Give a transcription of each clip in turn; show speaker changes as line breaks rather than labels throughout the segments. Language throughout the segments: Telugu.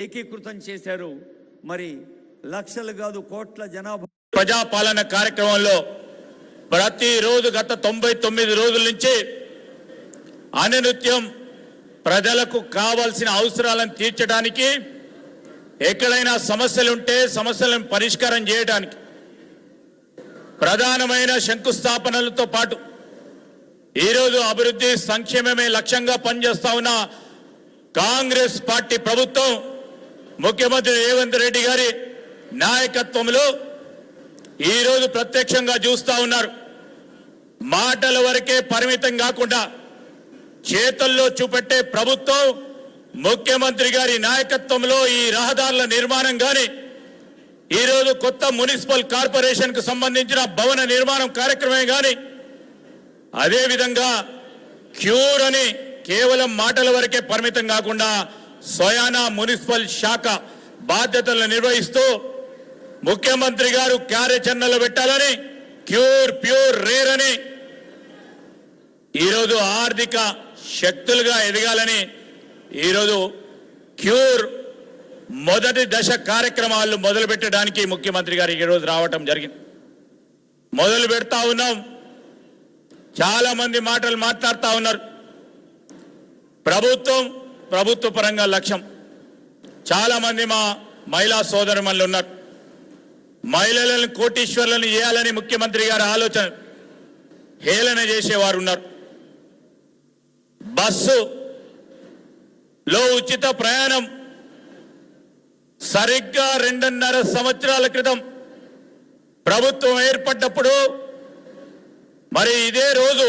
ఏకీకృతం చేశారు. మరి లక్షలు కాదు కోట్ల జనాభా
ప్రజాపాలన కార్యక్రమంలో ప్రతిరోజు గత 99 రోజుల నుంచి అనునిత్యం ప్రజలకు కావాల్సిన అవసరాలను తీర్చడానికి, ఎక్కడైనా సమస్యలు ఉంటే సమస్యలను పరిష్కారం చేయడానికి ప్రధానమైన శంకుస్థాపనలతో పాటు ఈరోజు అభివృద్ధి సంక్షేమమే లక్ష్యంగా పనిచేస్తా ఉన్న కాంగ్రెస్ పార్టీ ప్రభుత్వం ముఖ్యమంత్రి రేవంత్ రెడ్డి గారి నాయకత్వంలో ఈరోజు ప్రత్యక్షంగా చూస్తా ఉన్నారు. మాటల వరకే పరిమితం కాకుండా చేతల్లో చూపెట్టే ప్రభుత్వం ముఖ్యమంత్రి గారి నాయకత్వంలో ఈ రహదారుల నిర్మాణం కానీ, ఈరోజు కొత్త మున్సిపల్ కార్పొరేషన్ కు సంబంధించిన భవన నిర్మాణం కార్యక్రమం కానీ, అదేవిధంగా క్యూర్ అని కేవలం మాటల వరకే పరిమితం కాకుండా స్వయానా మున్సిపల్ శాఖ బాధ్యతలను నిర్వహిస్తూ ముఖ్యమంత్రి గారు కార్యాచరణలో పెట్టాలని, క్యూర్ ప్యూర్ రేర్ అని ఈరోజు ఆర్థిక శక్తులుగా ఎదగాలని ఈరోజు క్యూర్ మొదటి దశ కార్యక్రమాలు మొదలు పెట్టడానికి ముఖ్యమంత్రి గారు ఈరోజు రావటం జరిగింది. మొదలు పెడతా ఉన్నాం. చాలా మంది మాటలు మాట్లాడుతూ ఉన్నారు. ప్రభుత్వ పరంగా లక్ష్యం. చాలా మంది మా మహిళా సోదరుమణులు ఉన్నారు. మహిళలను కోటీశ్వర్లను చేయాలని ముఖ్యమంత్రి గారి ఆలోచన హేళన చేసేవారు ఉన్నారు. బస్సులో ఉచిత ప్రయాణం సరిగ్గా 2.5 సంవత్సరాల క్రితం ప్రభుత్వం ఏర్పడ్డప్పుడు, మరి ఇదే రోజు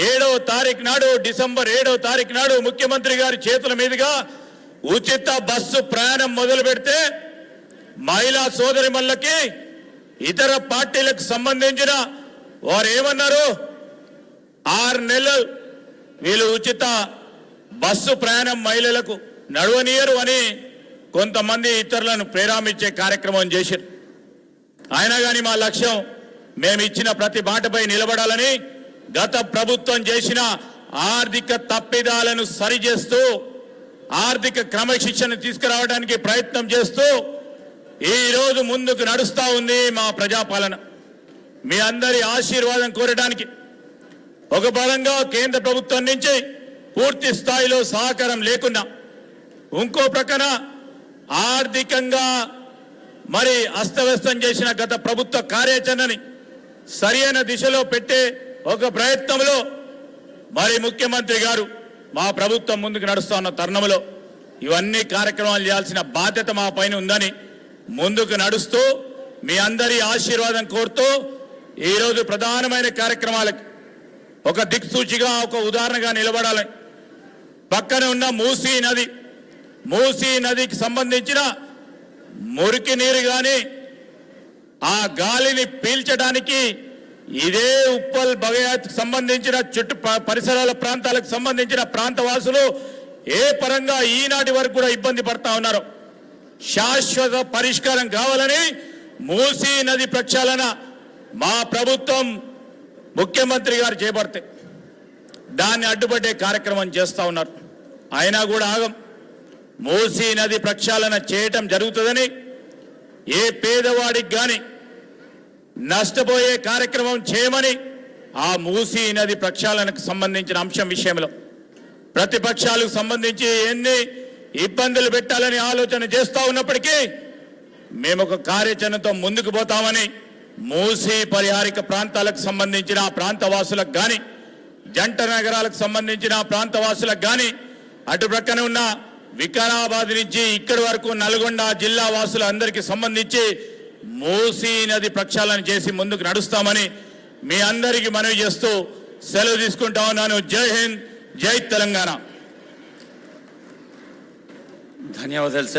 7వ తారీఖు నాడు, డిసెంబర్ 7వ తారీఖు నాడు ముఖ్యమంత్రి గారి చేతుల మీదుగా ఉచిత బస్సు ప్రయాణం మొదలు పెడితే మహిళా సోదరిమణులకి ఇతర పార్టీలకు సంబంధించిన వారు ఏమన్నారు, 6 నెలలు వీళ్ళు ఉచిత బస్సు ప్రయాణం మహిళలకు నడవనీయరు అని కొంతమంది ఇతరులను ప్రేరేపించే కార్యక్రమం చేశారు. అయినా కానీ మా లక్ష్యం మేము ఇచ్చిన ప్రతి మాటపై నిలబడాలని, గత ప్రభుత్వం చేసిన ఆర్థిక తప్పిదాలను సరిచేస్తూ ఆర్థిక క్రమశిక్షణ తీసుకురావడానికి ప్రయత్నం చేస్తూ ఈ రోజు ముందుకు నడుస్తా ఉంది మా ప్రజాపాలన. మీ అందరి ఆశీర్వాదం కోరడానికి ఒక పరంగా కేంద్ర ప్రభుత్వం నుంచి పూర్తి స్థాయిలో సహకారం లేకున్నా, ఇంకో ప్రక్కన ఆర్థికంగా మరి అస్తవ్యస్తం చేసిన గత ప్రభుత్వ కార్యాచరణని సరైన దిశలో పెట్టే ఒక ప్రయత్నంలో మరి ముఖ్యమంత్రి గారు మా ప్రభుత్వం ముందుకు నడుస్తున్న తరుణంలో ఇవన్నీ కార్యక్రమాలు చేయాల్సిన బాధ్యత మా పైన ఉందని ముందుకు నడుస్తూ మీ అందరి ఆశీర్వాదం కోరుతూ ఈరోజు ప్రధానమైన కార్యక్రమాలకి ఒక దిక్సూచిగా, ఒక ఉదాహరణగా నిలబడాలని పక్కన ఉన్న మూసీ నదికి సంబంధించిన మురికి నీరు కానీ ఆ గాలిని పీల్చడానికి ఇదే ఉప్పల్ బగయాత్కు సంబంధించిన చుట్టూ పరిసరాల ప్రాంతాలకు సంబంధించిన ప్రాంతవాసులు ఏ పరంగా ఈనాటి వరకు కూడా ఇబ్బంది పడతా ఉన్నారు. శాశ్వత పరిష్కారం కావాలని మూసీ నది ప్రక్షాళన మా ప్రభుత్వం ముఖ్యమంత్రి గారు చేపడితే దాన్ని అడ్డుపట్టే కార్యక్రమం చేస్తూ ఉన్నారు. అయినా కూడా ఆగం. మూసీ నది ప్రక్షాళన చేయటం జరుగుతుందని, ఏ పేదవాడికి కానీ నష్టపోయే కార్యక్రమం చేయమని ఆ మూసీ నది ప్రక్షాళనకు సంబంధించిన అంశం విషయంలో ప్రతిపక్షాలకు సంబంధించి ఎన్ని ఇబ్బందులు పెట్టాలని ఆలోచన చేస్తూ ఉన్నప్పటికీ మేము ఒక కార్యాచరణతో ముందుకు పోతామని మూసీ పరిహారిక ప్రాంతాలకు సంబంధించిన ఆ ప్రాంతవాసులకు కానీ, జంట నగరాలకు సంబంధించిన ప్రాంతవాసులకు కానీ, అటు ప్రక్కన ఉన్న వికారాబాద్ నుంచి ఇక్కడి వరకు నల్గొండ జిల్లా వాసులందరికీ సంబంధించి మూసీ నది ప్రక్షాళన చేసి ముందుకు నడుస్తామని మీ అందరికీ మనవి చేస్తూ సెలవు తీసుకుంటా ఉన్నాను. జై హింద్, జై తెలంగాణ.
ధన్యవాదాలు.